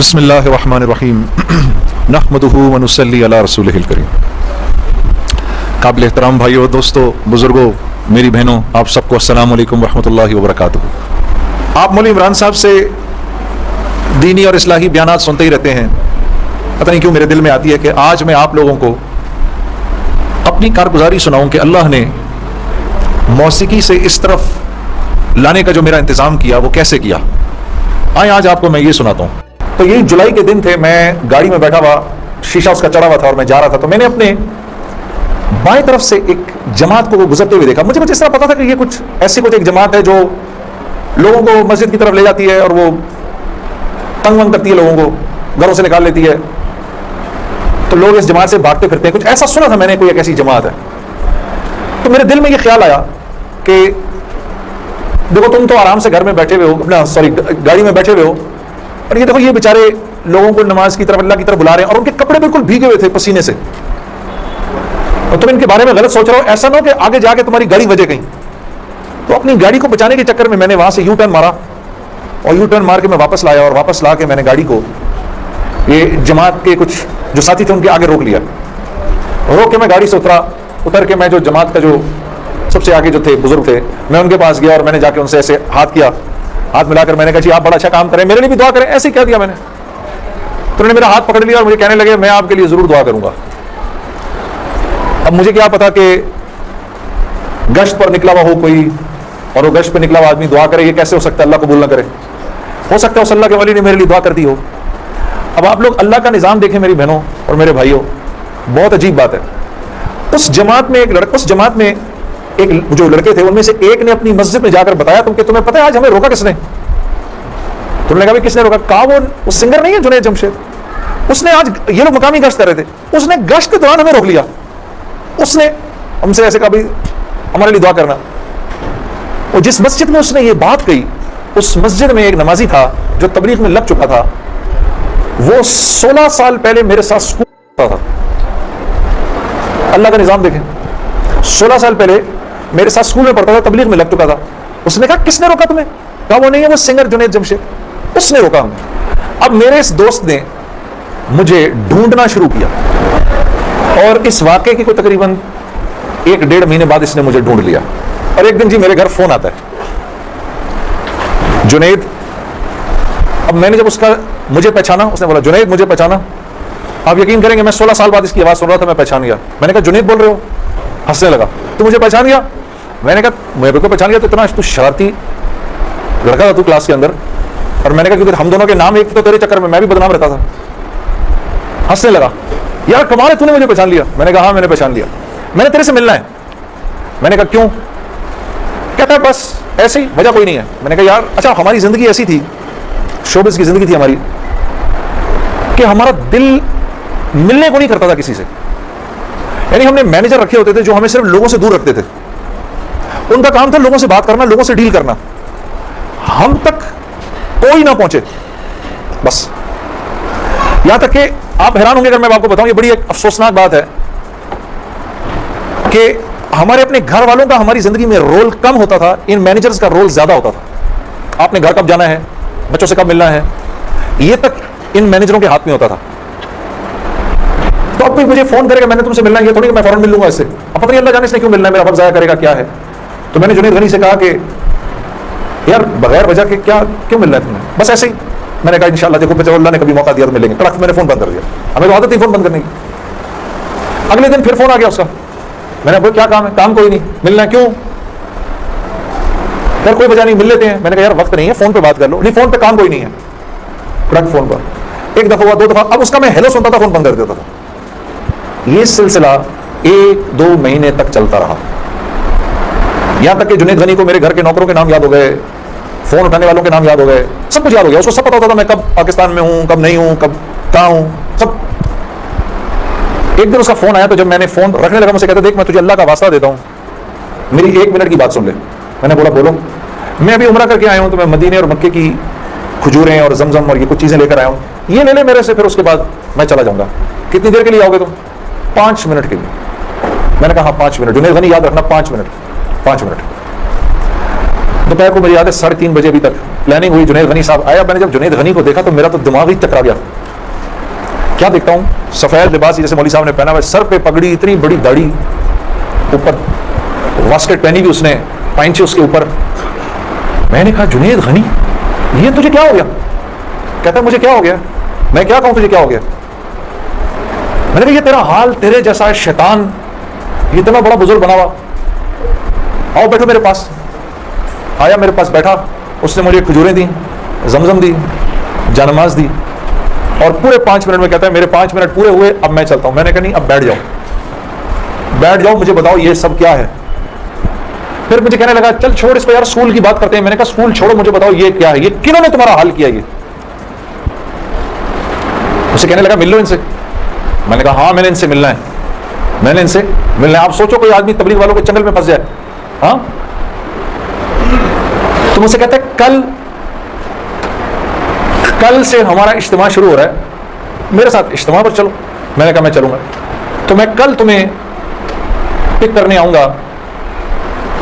बिस्मिल्लाहिर्रहमानिर्रहीम नहमदुहु व नुसल्ली अला रसूलिहिल करीम। काबिल एहतराम भाइयों, दोस्तों, बुजुर्गों, मेरी बहनों, आप सबको अस्सलामु अलैकुम रहमतुल्लाहि व बरकातुहू। आप मौलवी इमरान साहब से दीनी और इस्लाही बयानात सुनते ही रहते हैं। पता नहीं क्यों मेरे दिल में आती है कि आज मैं आप लोगों को अपनी कारगुजारी सुनाऊं कि अल्लाह ने मौसीकी से इस तरफ लाने का जो मेरा इंतज़ाम किया वो कैसे किया। आए आज आपको मैं ये सुनाता हूँ। तो यही जुलाई के दिन थे, मैं गाड़ी में बैठा हुआ, शीशा उसका चढ़ा हुआ था और मैं जा रहा था। तो मैंने अपने बाएं तरफ से एक जमात को गुजरते हुए देखा। मुझे कुछ इस तरह पता था कि ये कुछ ऐसी कुछ एक जमात है जो लोगों को मस्जिद की तरफ ले जाती है और वो तंग वंग करती है, लोगों को घरों से निकाल लेती है। तो लोग इस जमात से भागते फिरते हैं, कुछ ऐसा सुना था मैंने, कोई एक ऐसी जमात है। तो मेरे दिल में ये ख्याल आया कि देखो, तुम तो आराम से घर में बैठे हुए हो, अपना गाड़ी में बैठे हुए हो, और ये देखो ये बेचारे लोगों को नमाज की तरफ, अल्लाह की तरफ बुला रहे हैं और उनके कपड़े बिल्कुल भीगे हुए थे पसीने से, और तुम इनके बारे में गलत सोच रहे हो। ऐसा ना हो कि आगे जाके तुम्हारी गाड़ी बजे कहीं। तो अपनी गाड़ी को बचाने के चक्कर में मैंने वहां से यू टर्न मारा और यू टर्न मार के मैं वापस लाया, और वापस ला के मैंने गाड़ी को ये जमात के कुछ जो साथी थे उनके आगे रोक लिया। रोक के मैं गाड़ी से उतर के मैं जो जमात का जो सबसे आगे जो थे बुजुर्ग थे, मैं उनके पास गया और मैंने जाके उनसे ऐसे हाथ मिलाकर मैंने कहा जी आप बड़ा अच्छा काम करें, मेरे लिए भी दुआ करें। ऐसे ही कह दिया मैंने। तो उन्होंने मेरा हाथ पकड़ लिया और मुझे कहने लगे मैं आपके लिए जरूर दुआ करूंगा। अब मुझे क्या पता कि गश्त पर निकला हुआ हो कोई, और वो गश्त पर निकला हुआ आदमी दुआ करे, ये कैसे हो सकता है? अल्लाह कबूल ना करे। हो सकता है उस अल्लाह के वली ने मेरे लिए दुआ कर दी हो। अब आप लोग अल्लाह का निज़ाम देखें मेरी बहनों और मेरे भाइयों, बहुत अजीब बात है। उस जमात में एक जो लड़के थे उनमें से एक ने अपनी मस्जिद में जाकर बताया तुम्हें पता है आज हमें रोका किसने? तो उन्होंने कहा भाई किसने रोका? कहा वो सिंगर नहीं है जुनैद जमशेद, उसने आज, ये लोग मकामी गश्त कर रहे थे, उसने गश्त के दौरान हमें रोक लिया। उसने हमसे ऐसे कहा भाई हमारे लिए दुआ करना। और जिस मस्जिद में उसने ये बात कही, उस मस्जिद में एक नमाजी था जो तबलीग में लग चुका था। वो 16 साल पहले मेरे साथ स्कूल पढ़ता था। अल्लाह का निजाम देखें, 16 साल पहले मेरे साथ स्कूल में पढ़ता था, तबलीग में लग चुका था। उसने कहा किसने रोका तुम्हें? कहा वो नहीं है, वो सिंगर जुनैद जमशेद, उसने रोका हमें। अब मेरे इस दोस्त ने मुझे ढूंढना शुरू किया और इस वाकये की कोई तकरीबन 1-1.5 महीने बाद इसने मुझे ढूंढ लिया। और एक दिन जी मेरे घर फोन आता है, जुनैद। अब मैंने जब उसका मुझे पहचाना, उसने बोला जुनैद मुझे पहचाना। आप यकीन करेंगे मैं 16 साल बाद इसकी आवाज सुन रहा था, मैं पहचान गया। मैंने कहा जुनैद बोल रहे हो? हंसने लगा। तू मुझे पहचान गया? मैंने कहा मेरे को पहचान गया, तो इतना तू शरारती लड़का था तू क्लास के अंदर। और मैंने कहा क्योंकि हम दोनों के नाम एक, तो तेरे चक्कर में मैं भी बदनाम रहता था। हंसने लगा, यार कमाल है तूने मुझे पहचान लिया। मैंने कहा हाँ मैंने पहचान लिया, मैंने तेरे से मिलना है। मैंने कहा क्यों? कहता है बस ऐसे ही, वजह कोई नहीं है। मैंने कहा यार अच्छा, हमारी जिंदगी ऐसी थी, शोबिज़ की जिंदगी थी हमारी, कि हमारा दिल मिलने को नहीं करता था किसी से। यानी हमने मैनेजर रखे होते थे जो हमें सिर्फ लोगों से दूर रखते थे। उनका काम था लोगों से बात करना, लोगों से डील करना, हम तक कोई ना पहुंचे बस। यहां तक कि आप हैरान होंगे अगर मैं आपको बताऊं, ये बड़ी एक अफसोसनाक बात है कि हमारे अपने घर वालों का हमारी जिंदगी में रोल कम होता था, इन मैनेजर्स का रोल ज्यादा होता था। आपने घर कब जाना है, बच्चों से कब मिलना है, ये तक इन मैनेजरों के हाथ में होता था। तो अब कोई मुझे फोन करेगा मैंने तुमसे मिलना है, ये थोड़ी कि मैं फौरन मिल लूंगा इससे। अब पता नहीं अल्लाह जाने इसने क्यों मिलना है, मेरा वक्त जाया करेगा क्या है। तो मैंने जुनैद गनी से कहा कि यार बगैर वजह के क्या क्यों मिल रहा है तुम्हें? बस ऐसे ही। मैंने कहा इंशाल्लाह देखो जब अल्लाह ने कभी मौका दिया तो मिलेंगे। तड़क मैंने फोन बंद कर दिया, हमें तो आदत थी फोन बंद करने की। अगले दिन फिर फोन आ गया उसका। मैंने बोला क्या काम है? काम कोई नहीं, मिलना है क्यों? यार कोई वजह नहीं, मिल लेते हैं। मैंने कहा यार वक्त नहीं है, फोन पे बात कर लो। नहीं फोन पे काम कोई नहीं है। तड़क फोन पर एक दफा हुआ, 2 दफा, अब उसका मैं हेलो सुनता था, फोन बंद कर देता था। ये सिलसिला 1-2 महीने तक चलता रहा। यहां तक कि जुनैद गनी को मेरे घर के नौकरों के नाम याद हो गए, फोन उठाने वालों के नाम याद हो गए, सब कुछ याद हो गया। उसको सब पता होता था मैं कब पाकिस्तान में हूं, कब नहीं हूं, कब कहां हूं, सब। एक दिन उसका फोन आया, तो जब मैंने फोन रखने लगा मुझसे कहते देख मैं तुझे अल्लाह का वास्ता देता हूं, मेरी 1 मिनट की बात सुन ले। मैंने बोला बोलो। मैं अभी उम्रा करके आया हूं, तो मैं मदीने और मक्के की खजूरें और जमजम और ये कुछ चीजें लेकर आया हूं, ये ले ले मेरे से, फिर उसके बाद मैं चला जाऊंगा। कितनी देर के लिए आओगे तुम? 5 मिनट के लिए। मैंने कहा हाँ 5 मिनट। जुनैद गनी याद रखना 5 मिनट, 5 मिनट। दोपहर को मेरी याद है 3:30 बजे अभी तक प्लानिंग हुई, जुनैद गनी साहब आया। मैंने जब जुनैद गनी को देखा तो मेरा तो दिमाग ही चकरा गया। क्या देखता हूँ, सफेद लिबास जैसे मौलवी साहब ने पहना हुआ, सर पे पगड़ी, इतनी बड़ी दाढ़ी, ऊपर वास्केट पहनी हुई उसने, पैंचे उसके ऊपर। मैंने कहा जुनैद गनी, ये तुझे क्या हो गया? कहता मुझे क्या हो गया? मैं क्या कहूं तुझे क्या हो गया? मैंने कहा ये तेरा हाल तेरे जैसा है शैतान, ये इतना बड़ा बुजुर्ग बना हुआ, आओ बैठो मेरे पास। आया मेरे पास बैठा, उसने मुझे खजूरें दी, जमजम दी, जानमाज दी, और पूरे 5 मिनट में कहता है मेरे 5 मिनट पूरे हुए, अब मैं चलता हूं। मैंने कहा नहीं, अब बैठ जाओ, बैठ जाओ, मुझे बताओ ये सब क्या है। फिर मुझे कहने लगा चल छोड़ इसको यार, स्कूल की बात करते हैं। मैंने कहा स्कूल छोड़ो, मुझे बताओ ये क्या है, ये किन्होंने तुम्हारा हाल किया? ये उसे कहने लगा मिल लो इनसे। मैंने कहा हाँ मैंने इनसे मिलना है, मैंने इनसे मिलना है। आप सोचो कोई आदमी तबलीग वालों के चंगल में फंस जाए, हाँ? तो मुझसे कहते हैं कल से हमारा इज्तिमा शुरू हो रहा है, मेरे साथ इज्तिमा पर चलो। मैंने कहा मैं चलूंगा, तो मैं कल तुम्हें पिक करने आऊंगा,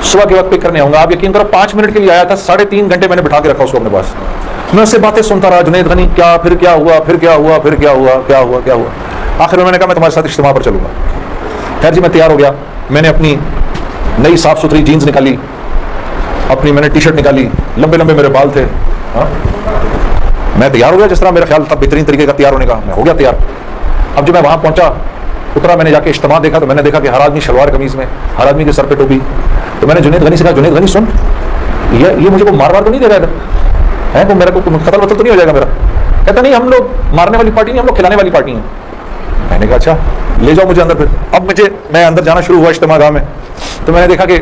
सुबह के वक्त पिक करने आऊंगा। आप यकीन करो 5 मिनट के लिए आया था, 3.5 घंटे मैंने बिठा के रखा उसको अपने पास। मैं उससे बातें सुनता रहा, जुनैद गनी क्या, फिर क्या हुआ, फिर क्या हुआ, फिर क्या हुआ, क्या हुआ, क्या हुआ। आखिर में मैंने कहा मैं तुम्हारे साथ इज्तिमा पर चलूंगा। खैर जी मैं तैयार हो गया, मैंने अपनी नई साफ सुथरी जीन्स निकाली, अपनी मैंने टी शर्ट निकाली, लंबे लंबे मेरे बाल थे, हाँ? मैं तैयार हो गया जिस तरह मेरा ख्याल था बेहतरीन तरीके का तैयार होने का, मैं हो गया तैयार। अब जब मैं वहां पहुंचा, उतरा, मैंने जाके इज्तिमा देखा तो मैंने देखा कि हर आदमी शलवार कमीज में, हर आदमी के सर पे टोपी। तो मैंने जुनैद गनी से कहा जुनैद गनी सुन, ये मुझे को मार तो नहीं दे रहा इधर है, वो मेरे को कतल वतल तो नहीं हो जाएगा मेरा? कहता नहीं हम लोग मारने वाली पार्टी नहीं, हम लोग खिलाने वाली पार्टी है। मैंने कहा अच्छा ले जाओ मुझे अंदर। फिर अब मैं अंदर जाना शुरू हुआ इज्तिमा गाह में, तो मैंने देखा कि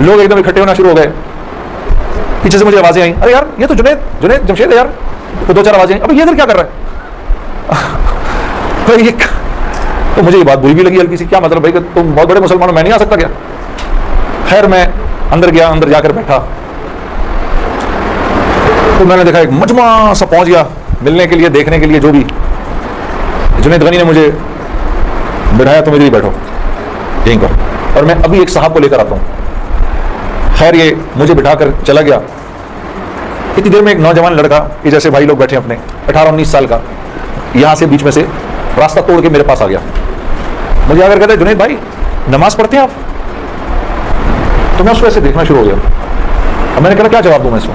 लोग एकदम इकट्ठे होना शुरू हो गए। पीछे से मुझे आवाजें आई, अरे यार ये तो जुनैद जमशेद है यार। तो 2-4 आवाजें, अब ये इधर क्या कर रहा है? तो मुझे ये बात बुरी भी लगी हल्की सी, क्या मतलब भाई तुम बहुत बड़े मुसलमान हो, मैं नहीं आ सकता क्या? खैर मैं अंदर गया, अंदर जाकर बैठा तो मैंने देखा एक मजमा सा पहुंच गया मिलने के लिए, देखने के लिए। जो भी जुनैद गनी ने मुझे बिठाया, तुम इधर ही बैठो यहीं पर, और मैं अभी एक साहब को लेकर आता हूं। खैर ये मुझे बिठाकर चला गया। इतनी देर में एक नौजवान लड़का, ये जैसे भाई लोग बैठे अपने, 18-19 साल का, यहां से बीच में से रास्ता तोड़ के मेरे पास आ गया। मुझे आकर कहते जुनैद भाई नमाज पढ़ते हैं आप? तो मैं उसको ऐसे देखना शुरू हो गया। अब मैंने कहा क्या जवाब दूं मैं इसको,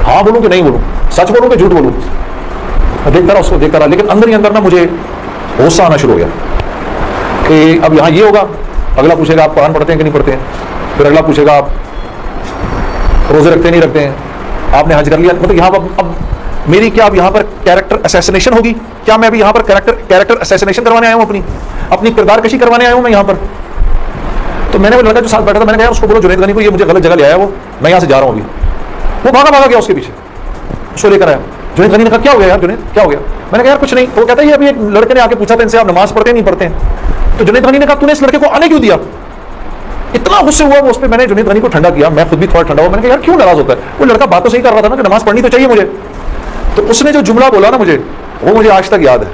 हाँ बोलूं कि नहीं बोलूं, सच बोलूं कि झूठ बोलूं? मैं देखता रहा उसको, देखता रहा, लेकिन अंदर ही अंदर ना मुझे गुस्सा आना शुरू हो गया कि अब यहाँ ये होगा, अगला पूछेगा आप कुरान पढ़ते हैं कि नहीं पढ़ते हैं, फिर अगला पूछेगा आप रोजे रखते नहीं रखते हैं, आपने हज कर लिया। मतलब यहाँ पर अब मेरी क्या अब यहाँ पर कैरेक्टर असैसिनेशन होगी क्या? मैं अभी यहाँ पर कैरेक्टर असैसिनेशन करवाने आया हूँ, अपनी किरदार कशी करवाने आया हूँ मैं यहाँ पर। तो मैंने वो लड़का जो साथ बैठा था, मैंने कहा उसको बोलो जुनैद गनी को ये मुझे गलत जगह ले आया, वो मैं यहाँ से जा रहा हूँ अभी। वो भागा गया उसके पीछे, उसको लेकर आया। जुनैद गनी ने कहा क्या हो गया यार जुनैद, क्या हो गया? मैंने कहा यार कुछ नहीं। वो कहता है अभी एक लड़के ने आके पूछा था इनसे आप नमाज पढ़ते नहीं पढ़ते हैं? तो जुनैद गनी ने कहा तूने इस लड़के को आने क्यों दिया? इतना गुस्से हुआ वो उस पर। मैंने जुनैद गनी को ठंडा किया, मैं खुद भी थोड़ा ठंडा हुआ। मैंने कहा यार क्यों नाराज होता है? वो लड़का बात तो सही कर रहा था ना कि नमाज पढ़नी तो चाहिए मुझे। तो उसने जो जुमला बोला ना मुझे, वो मुझे आज तक याद है।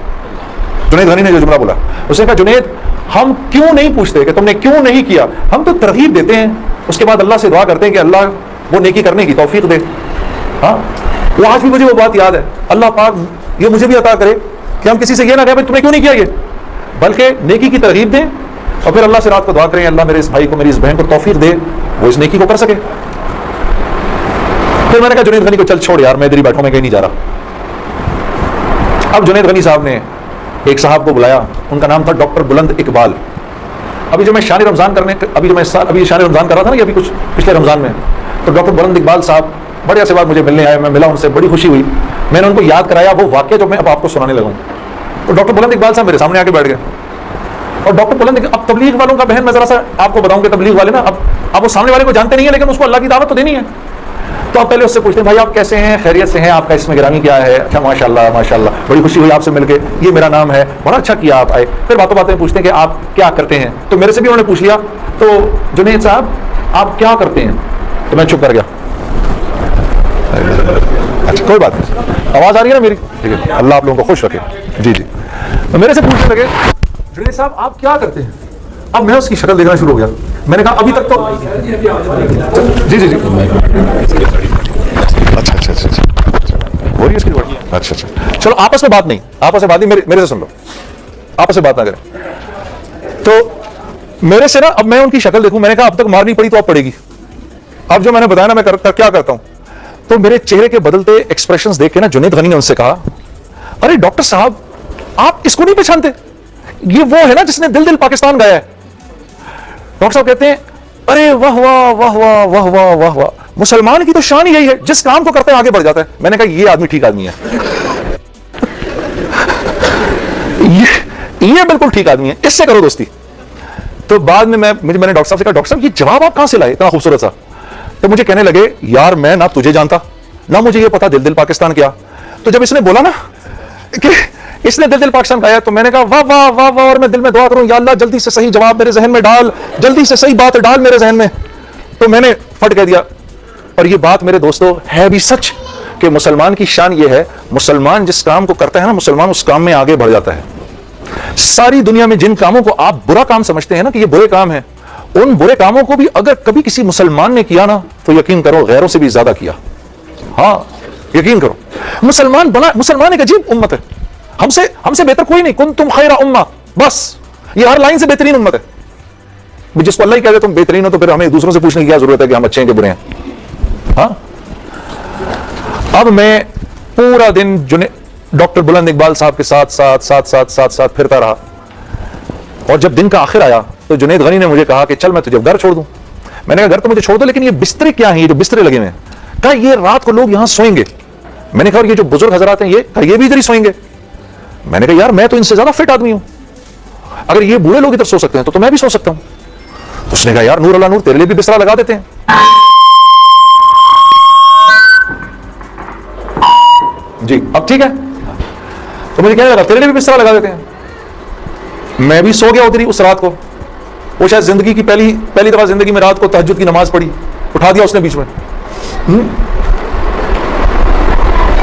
जुनैद गनी ने जो जुमला बोला, उसने कहा जुनैद हम क्यों नहीं पूछते कि तुमने क्यों नहीं किया, हम तो तरगीब देते हैं, उसके बाद अल्लाह से दुआ करते हैं कि अल्लाह वो नेकी करने की तौफीक दे। हाँ वो आज भी मुझे वो बात याद है। अल्लाह पाक ये मुझे भी अता करे कि हम किसी से ये ना कहें भाई तुमने क्यों नहीं किया ये, बल्कि नेकी की तरगीब दें और फिर अल्लाह से रात को दुआ करें अल्लाह मेरे इस भाई को, मेरी इस बहन को तौफीक दे, वो इस नेकी को कर सके। फिर मैंने कहा जुनैद गनी को चल छोड़ यार, मैं इधर ही बैठा, मैं कहीं नहीं जा रहा। अब जुनैद गनी साहब ने एक साहब को बुलाया, उनका नाम था डॉक्टर बुलंद इकबाल। अभी जो मैं शान रमज़ान अभी शान रमज़ान कर रहा था ना, अभी कुछ पिछले रमज़ान में, तो डॉक्टर बुलंद इकबाल साहब बड़े से बाद मुझे मिलने आए। मैं मिला उनसे, बड़ी खुशी हुई। मैंने उनको याद कराया वो वाक़या जो मैं अब आपको सुनाने लगा हूँ। तो डॉक्टर बुलंद इकबाल साहब मेरे सामने आके बैठ गए। और डॉक्टर बुलंद, अब तबलीग वालों का बहन मैं ज़रा सा आपको बताऊँ कि तबलीग वाले ना अब वो सामने वाले को जानते नहीं है, लेकिन उसको अल्लाह की दावत तो देनी है। तो आप पहले उससे पूछते हैं भाई आप कैसे हैं, खैरियत से हैं, आपका इसमें गिरामी क्या है? अच्छा माशाल्लाह माशाल्लाह, बड़ी खुशी हुई आपसे मिलके, ये मेरा नाम है, बड़ा अच्छा किया आप आए। फिर बातों बातें पूछते हैं कि आप क्या करते हैं। तो मेरे से भी उन्होंने पूछ लिया, तो जुनैद साहब आप क्या करते हैं? तो मैं चुप कर गया। अच्छा कोई बात नहीं, आवाज़ आ रही है ना मेरी? ठीक है, अल्लाह आप लोगों को खुश रखे। जी जी। तो मेरे से पूछने लगे जुनैद साहब आप क्या करते हैं? अब मैं उसकी शक्ल देखना शुरू हो गया। मैंने कहा अभी तक तो जी जी जी अच्छा अच्छा अच्छा हो रही है इसकी बात? अच्छा अच्छा चलो आपस में बात नहीं मेरे से सुन लो, आपस में बात ना करें। तो मेरे से ना अब मैं उनकी शक्ल देखूं, मैंने कहा अब तक मारनी पड़ी तो अब पड़ेगी। अब जो मैंने बताया ना मैं क्या करता हूं, तो मेरे चेहरे के बदलते एक्सप्रेशंस देख के ना जुनैद गनी ने उनसे कहा, अरे डॉक्टर साहब आप इसको नहीं पहचानते, ये वो है ना जिसने दिल दिल पाकिस्तान गाया है। डॉक्टर साहब कहते हैं अरे वाह वाह वाह वाह वाह वाह वाह वाह, मुसलमान की तो शान यही है जिस काम को करते हैं आगे बढ़ जाता है। मैंने कहा ये आदमी ठीक आदमी है ये बिल्कुल ठीक आदमी है, इससे करो दोस्ती। तो बाद में मैंने डॉक्टर साहब से कहा, डॉक्टर साहब ये जवाब आप कहां से लाए इतना खूबसूरत सा? तो मुझे कहने लगे यार मैं ना तुझे जानता ना मुझे ये पता दिल दिल पाकिस्तान क्या। तो जब इसने बोला ना कि इसने दिल दिल पाकिस्तान गाया तो मैंने कहा वाह वाह वाह वाह, और मैं दिल में दुआ करूं या अल्लाह जल्दी से सही जवाब मेरे जहन में डाल, जल्दी से सही बात डाल मेरे जहन में। तो मैंने फट कह दिया, और ये बात मेरे दोस्तों है भी सच कि मुसलमान की शान ये है, मुसलमान जिस काम को करता है ना मुसलमान उस काम में आगे बढ़ जाता है। सारी दुनिया में जिन कामों को आप बुरा काम समझते हैं ना कि ये बुरे काम है, उन बुरे कामों को भी अगर कभी किसी मुसलमान ने किया ना तो यकीन करो गैरों से भी ज्यादा किया। हाँ यकीन करो, मुसलमान एक अजीब उम्मत है, हमसे बेहतर कोई नहीं। कुन तुम खैरा उम्मा, बस ये हर लाइन से बेहतरीन उम्मत है। जिसको अल्लाह ही कहते तुम बेहतरीन हो तो फिर हमें एक दूसरों से पूछने की क्या जरूरत है कि हम अच्छे हैं कि बुरे हैं। हाँ अब मैं पूरा दिन डॉक्टर बुलंद इकबाल साहब के साथ फिरता रहा, और जब दिन का आखिर आया तो जुनैद गनी ने मुझे कहा कि चल मैं तुझे घर छोड़ दूं। मैंने कहा घर तो मुझे छोड़ दो, लेकिन ये बिस्तरे क्या हैं, ये जो बिस्तरे लगे हुए हैं? कहा ये रात को लोग यहां सोएंगे। मैंने कहा ये जो बुजुर्ग हजरात हैं ये भी इधर ही सोएंगे। मैंने कहा यार मैं तो इनसे ज्यादा फिट आदमी हूं, अगर ये बूढ़े लोग इधर सो सकते हैं तो मैं भी सो सकता हूं। तो उसने कहा यार नूर अल्लाह नूर, तेरे लिए भी बिस्तरा लगा देते हैं। जी अब ठीक है, तो मुझे क्या लगा तेरे लिए भी बिस्तरा लगा देते हैं। मैं भी सो गया उधर ही उस रात को। वो शायद जिंदगी की पहली दफा जिंदगी में रात को तहज्जुद की नमाज पढ़ी, उठा दिया उसने बीच में।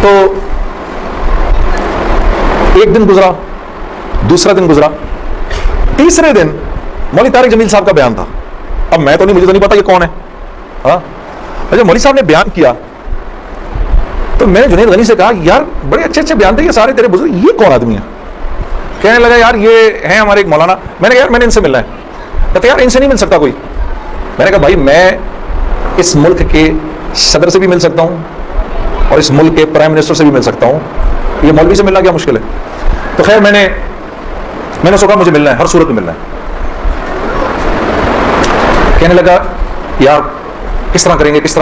तो एक दिन गुजरा, दूसरा दिन गुजरा, तीसरे दिन मौलवी तारिक जमील साहब का बयान था। अब मैं तो नहीं, मुझे तो नहीं पता ये कौन है। हाँ जब मौलवी साहब ने बयान किया तो मैंने जुनैद गनी से कहा यार बड़े अच्छे अच्छे बयान थे ये सारे तेरे बुजुर्ग, ये कौन आदमी है? कहने लगा यार ये है हमारे एक मौलाना। मैंने कहा यार मैंने इनसे मिलना है। कहते यार इनसे नहीं मिल सकता कोई। मैंने कहा भाई मैं इस मुल्क के सदर से भी मिल सकता हूं और इस मुल्क के प्राइम मिनिस्टर से भी मिल सकता हूं, ये मौलवी से मिलना क्या मुश्किल है? तो खैर मैंने सोचा मुझे मिलना है, हर सूरत में मिलना है। कहने लगा यार किस तरह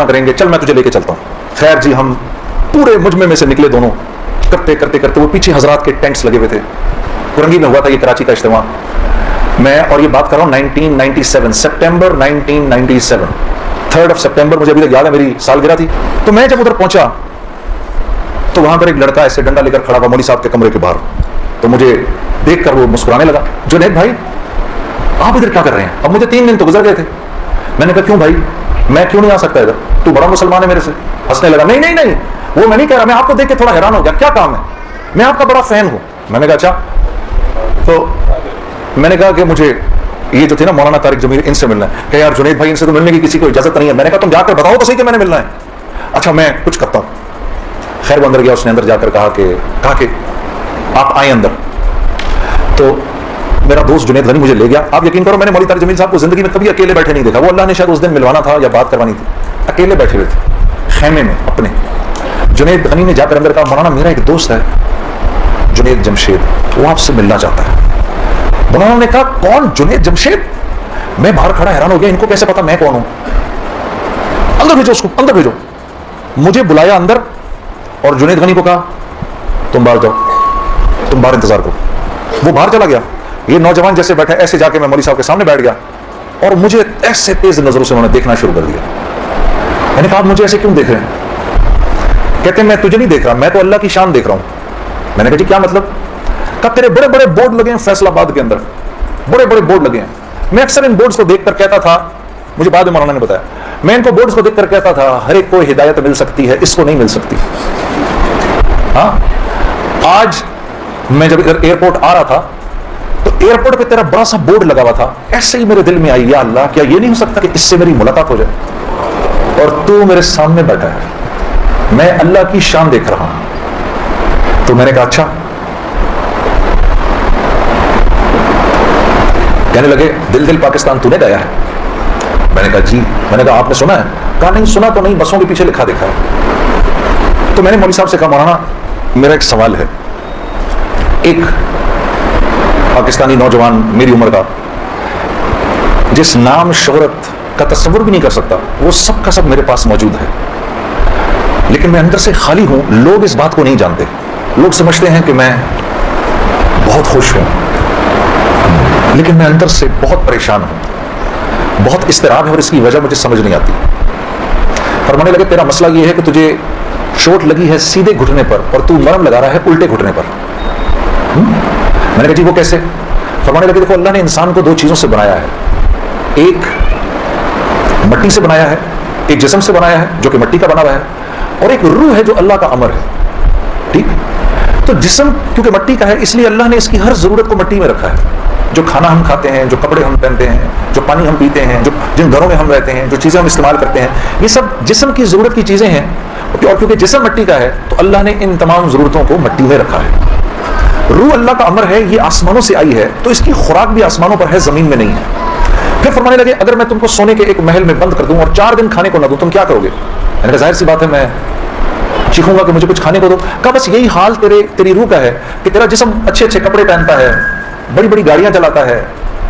करेंगे, चल मैं तुझे लेके चलता हूं। खैर जी हम पूरे मुजमे में से निकले दोनों, करते वो पीछे हजरात के टेंट्स लगे हुए थे। कुरंगी में हुआ था ये कराची का इज्तिमा। मैं और ये बात कर रहा हूँ 1997 सितंबर 1997, 3 सितंबर मुझे अभी तक याद है, मेरी सालगिरह थी। तो मैं जब उधर पहुंचा तो वहां पर एक लड़का ऐसे डंडा लेकर खड़ा हुआ मौलवी साहब के कमरे के बाहर। तो मुझे देखकर वो मुस्कुराने लगा, जुनैद भाई आप इधर क्या कर रहे हैं? अब मुझे 3 दिन तो गुजर गए थे। मैंने कहा क्यों भाई, मैं क्यों नहीं आ सकता इधर? तू बड़ा मुसलमान है मेरे से। हंसने लगा, नहीं वो मैं नहीं कह रहा, मैं आपको देख के थोड़ा हैरान हो गया, क्या काम है? मैं आपका बड़ा फैन हूं। मैंने कहा अच्छा। तो मैंने कहा कि मुझे ये जो थे ना मौलाना तारिक जमील, इनसे मिलना है। कहा यार जुनैद भाई इनसे तो मिलने की किसी को इजाजत नहीं है। मैंने कहा तुम जाकर बताओ तो सही कि मैंने मिलना है। अच्छा मैं कुछ करता हूं। खैर वो अंदर गया, उसने अंदर जाकर कहा कि आप आए अंदर। तो मेरा दोस्त जुनैद गनी मुझे ले गया। आप यकीन करो मैंने मौलवी तारिक जमील साहब को जिंदगी में कभी अकेले बैठे नहीं देखा। वो अल्लाह ने शायद उस दिन मिलवाना था या बात करवानी थी, अकेले बैठे हुए थे खेमे में अपने। जुनैद गनी ने जाकर अंदर कहा मौलाना मेरा एक दोस्त है जुनैद जमशेद, वो आपसे मिलना चाहता है। मौलाना ने कहा कौन जुनैद जमशेद? मैं बाहर खड़ा हैरान हो गया, इनको कैसे पता मैं कौन हूं? अंदर भेजो उसको, अंदर भेजो। मुझे बुलाया अंदर और जुनैद गनी को कहा तुम बाहर जाओ, तुम बाहर इंतजार करो। वो बाहर चला गया। ये नौजवान जैसे बैठा ऐसे जाके मैं मौलवी साहब के सामने बैठ गया और मुझे ऐसे तेज नजरों से उन्होंने देखना शुरू कर दिया। मैंने कहा आप मुझे ऐसे क्यों देख रहे हैं? कहते मैं तुझे नहीं देख रहा, मैं तो अल्लाह की शान देख रहा हूं। मैंने कहा जी क्या मतलब? कहा तेरे बड़े बड़े बोर्ड लगे हैं फैसलाबाद के अंदर, बड़े बड़े बोर्ड लगे हैं। मैं अक्सर इन बोर्ड्स को देखकर कहता था, मुझे बाद में मौलाना ने बताया, मैं इनको बोर्ड्स को देखकर कहता था हर एक को हिदायत मिल सकती है, इसको नहीं मिल सकती। हाँ आज मैं जब इधर एयरपोर्ट आ रहा था तो एयरपोर्ट पे तेरा बड़ा सा बोर्ड लगा हुआ था, ऐसे ही मेरे दिल में आई, या अल्लाह क्या ये नहीं हो सकता कि इससे मेरी मुलाकात हो जाए और तू मेरे सामने बैठा है, मैं अल्लाह की शान देख रहा हूं। तो मैंने कहा अच्छा। कहने लगे दिल दिल पाकिस्तान तूने गाया है? मैंने कहा जी। मैंने कहा आपने सुना है? कहा नहीं सुना तो नहीं, बसों के पीछे लिखा देखा है। तो मैंने मौलवी साहब से कहा मौलाना मेरा एक सवाल है, एक पाकिस्तानी नौजवान मेरी उम्र का जिस नाम शोहरत का तस्वुर भी नहीं कर सकता, वो सब का सब मेरे पास मौजूद है, लेकिन मैं अंदर से खाली हूं। लोग इस बात को नहीं जानते, लोग समझते हैं कि मैं बहुत खुश हूं, लेकिन मैं अंदर से बहुत परेशान हूं, बहुत इस्तिराब है और इसकी वजह मुझे समझ नहीं आती। फरमाने लगे तेरा मसला ये है कि तुझे चोट लगी है सीधे घुटने पर और तू मरहम लगा रहा है उल्टे घुटने पर। मैंने कहा जी वो कैसे? फरमाने लगे देखो अल्लाह ने इंसान को दो चीजों से बनाया है, एक मट्टी से बनाया है, एक जिस्म से बनाया है जो कि मट्टी का बना हुआ है, और एक रूह है जो अल्लाह का अमर है। ठीक? तो जिस्म क्योंकि मट्टी का है इसलिए अल्लाह ने इसकी हर जरूरत को मट्टी में रखा है। जो खाना हम खाते हैं, जो कपड़े हम पहनते हैं, जो पानी हम पीते हैं, जो जिन घरों में हम रहते हैं, जो चीजें हम इस्तेमाल करते हैं, ये सब जिस्म की जरूरत की चीजें हैं। और क्योंकि जिस्म मट्टी का है तो अल्लाह ने इन तमाम जरूरतों को मट्टी में रखा है। रूह अल्लाह का अमर है, ये आसमानों से आई है, तो इसकी खुराक भी आसमानों पर है, जमीन में नहीं है। फिर फरमाने लगे अगर मैं तुमको सोने के एक महल में बंद कर दूं और 4 दिन खाने को ना दूं, तुम क्या करोगे? मैंने कहा जाहिर सी बात है मैं चीखूंगा कि मुझे कुछ खाने को दो। कहा बस यही हाल तेरी रूह का है कि तेरा जिस्म अच्छे अच्छे कपड़े पहनता है, बड़ी बड़ी गाड़ियां चलाता है,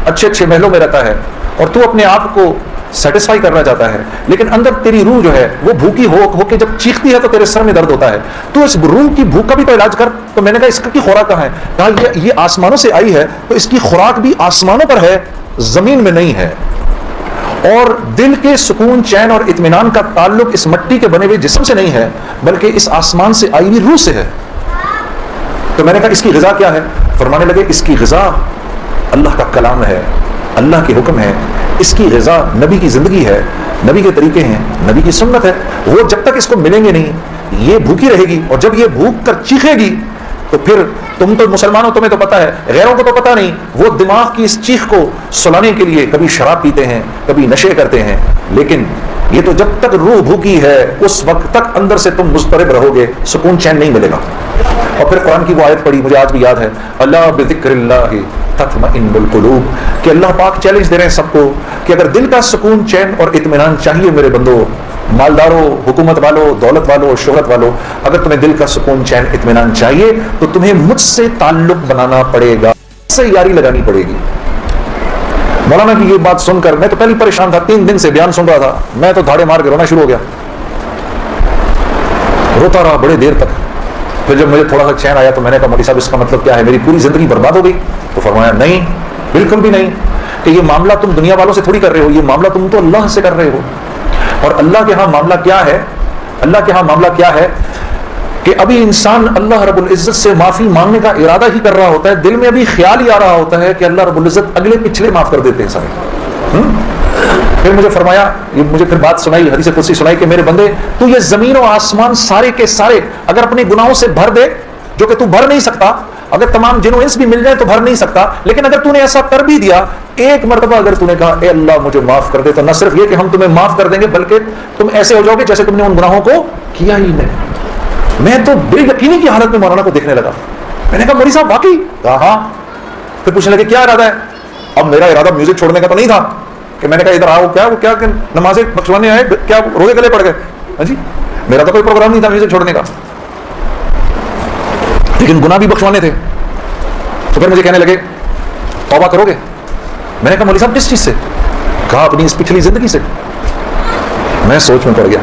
अच्छे अच्छे महलों में रहता है, और तू अपने आप को सेटिस्फाई करना चाहता है, लेकिन अंदर तेरी रूह जो है वो भूखी हो के जब चीखती है तो तेरे सर में दर्द होता है। तो इस रूह की भूख का भी तो इलाज कर। तो मैंने कहा इसकी खुराक कहाँ है? कहा ये आसमानों से आई है, तो इसकी खुराक भी आसमानों पर है, जमीन में नहीं है। और दिल के सुकून, चैन और इत्मीनान का ताल्लुक इस मट्टी के बने हुए जिस्म से नहीं है, बल्कि इस आसमान से आई हुई रूह से है। तो मैंने कहा इसकी ग़िज़ा क्या है? फरमाने लगे इसकी ग़िज़ा अल्लाह का कलाम है, अल्लाह के हुक्म है, इसकी ग़िज़ा नबी की ज़िंदगी है, नबी के तरीके हैं, नबी की सुन्नत है। वो जब तक इसको मिलेंगे नहीं ये भूखी रहेगी, और जब ये भूख कर चीखेगी तो फिर तुम तो मुसलमानों, तुम्हें तो पता है, गैरों को तो पता नहीं, वो दिमाग की इस चीख को सुलाने के लिए कभी शराब पीते हैं, कभी नशे करते हैं, लेकिन ये तो जब तक रूह भूखी है उस वक्त तक अंदर से तुम मुस्तरिब रहोगे, सुकून चैन नहीं मिलेगा। और फिर कुरान की वो आयत पढ़ी, मुझे आज भी याद है, अल्लाह बिज़िक्रिल्लाहि तत्मइन्नुल कुलूब, कि अल्लाह पाक चैलेंज दे रहे हैं सबको कि अगर दिल का सुकून, चैन और इत्मीनान चाहिए मेरे बंदो, मालदारों, हुकूमत वालों, दौलत वालों, शोहरत वालों, अगर तुम्हें दिल का सुकून, चैन, इत्मीनान चाहिए तो तुम्हें मुझसे ताल्लुक बनाना पड़ेगा, मुझसे यारी लगानी पड़ेगी। मौलाना की ये बात सुनकर मैं तो पहले परेशान था, 3 दिन से बयान सुन रहा था, मैं तो धाड़े मार के रोना शुरू हो गया, रोता रहा बड़े देर तक। फिर जब मुझे थोड़ा सा चैन आया तो मैंने कहा मौलवी साहब इसका मतलब क्या है, मेरी पूरी जिंदगी बर्बाद हो गई? तो फरमाया नहीं, बिल्कुल भी नहीं, कि ये मामला तुम दुनिया वालों से थोड़ी कर रहे हो, ये मामला तुम तो अल्लाह से कर रहे हो। और अल्लाह के यहाँ मामला क्या है? अल्लाह के यहाँ मामला क्या है कि अभी इंसान अल्लाह रब्बुल इज्जत से माफी मांगने का इरादा ही कर रहा होता है, दिल में अभी ख्याल ही आ रहा होता है कि अल्लाह रब्बुल इज्जत अगले पिछले माफ कर देते हैं सारे। फिर मुझे फरमाया, ये मुझे फिर बात सुनाई, हदीस कुदसी सुनाई कि मेरे बंदे तू ये जमीन और आसमान सारे के सारे अगर अपने गुनाहों से भर दे, जो कि तू भर नहीं सकता, अगर तमाम जिन्नो इंस भी मिल जाए तो भर नहीं सकता, लेकिन अगर तूने ऐसा कर भी दिया, एक मरतबा अगर तूने कहा ए अल्लाह मुझे माफ कर दे, तो न सिर्फ ये कि हम तुम्हें माफ कर देंगे, बल्कि तुम ऐसे हो जाओगे जैसे तुमने उन गुनाहों को किया ही नहीं। मैं तो बेयकीनी की हालत में मौलाना को देखने लगा। मैंने कहा मौलवी साहब वाकई? कहा हाँ। फिर पूछने लगे क्या इरादा है? अब मेरा इरादा म्यूजिक छोड़ने का तो नहीं था कि मैंने कहा इधर आओ, क्या वो क्या नमाजें बख्शवाने आए, क्या रोजे गले पड़ गए? हाँ जी, मेरा तो कोई प्रोग्राम नहीं था म्यूजिक छोड़ने का, लेकिन गुनाह भी बख्शवाने थे। तो फिर मुझे कहने लगे तौबा करोगे? मैंने कहा मौलवी साहब किस चीज से? कहा अपनी इस पिछली जिंदगी से। मैं सोच में पड़ गया।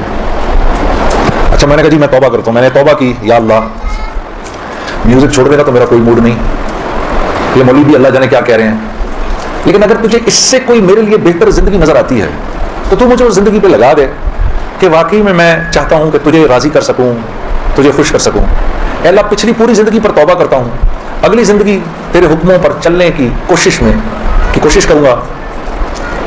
अच्छा, मैंने कहा जी मैं तौबा करता हूं। मैंने तौबा की, या अल्लाह म्यूजिक छोड़ने का तो मेरा कोई मूड नहीं, ये मौलवी भी अल्लाह जाने क्या कह रहे हैं, लेकिन अगर तुझे इससे कोई मेरे लिए बेहतर जिंदगी नजर आती है तो तू मुझे उस जिंदगी पे लगा दे कि वाकई में मैं चाहता हूं कि तुझे राजी कर सकूं, तुझे खुश कर सकूं। अल्लाह पिछली पूरी जिंदगी पर तौबा करता हूं, अगली जिंदगी तेरे हुक्मों पर चलने की कोशिश करूंगा।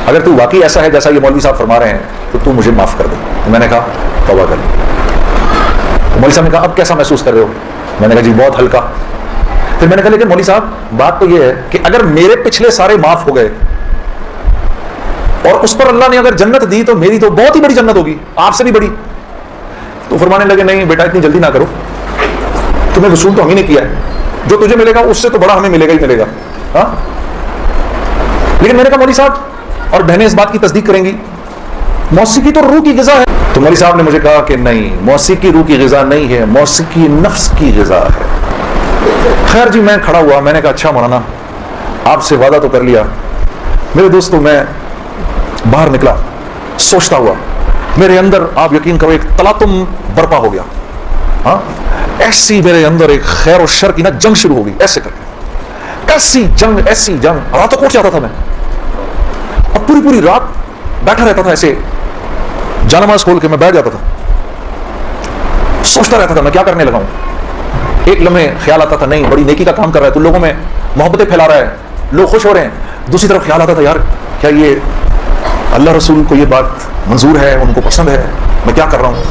अगर तू वाकई ऐसा है जैसा ये मौलवी साहब फरमा रहे हैं तो तू मुझे माफ कर दे। तो मैंने कहा तौबा कर ली। मौलवी साहब ने कहा अब कैसा महसूस कर रहे हो? मैंने कहा जी बहुत हल्का। फिर मैंने कहा लेकिन मौलवी साहब बात तो ये है कि अगर मेरे पिछले सारे माफ हो गए और उस पर अल्लाह ने अगर जन्नत दी तो मेरी तो बहुत ही बड़ी जन्नत होगी, आपसे भी बड़ी। तो फरमाने लगे नहीं बेटा इतनी जल्दी ना करो, तुम्हें वसूल तो हम ही ने किया है, जो तुझे मिलेगा उससे तो बड़ा हमें मिलेगा ही मिलेगा। हाँ, लेकिन मैंने कहा मौलवी साहब और बहनें इस बात की तस्दीक करेंगी, मौसीकी तो रूह की ग़िज़ा है। तो मौलवी साहब ने मुझे कहा कि नहीं, मौसीकी रूह की ग़िज़ा नहीं है, मौसीकी नफ्स की ग़िज़ा है। खैर जी मैं खड़ा हुआ, मैंने कहा अच्छा मौलाना आपसे वादा तो कर लिया। मेरे दोस्तों मैं बाहर निकला सोचता हुआ, मेरे अंदर आप यकीन करो एक तलातुम बर्पा हो गया। हाँ, ऐसी मेरे अंदर एक खैर और शर की ना जंग शुरू हो गई, ऐसे करके ऐसी जंग रातों को जाता था मैं, और पूरी पूरी रात बैठा रहता था, ऐसे जानमाज खोल के मैं बैठ जाता था, सोचता रहता था मैं क्या करने लगा हूं। एक लम्हे ख्याल आता था नहीं बड़ी नेकी का काम कर रहा है, तो लोगों में मोहब्बतें फैला रहा है, लोग खुश हो रहे हैं। दूसरी तरफ ख्याल आता था यार क्या ये अल्लाह रसूल को ये बात मंजूर है, उनको पसंद है, मैं क्या कर रहा हूँ।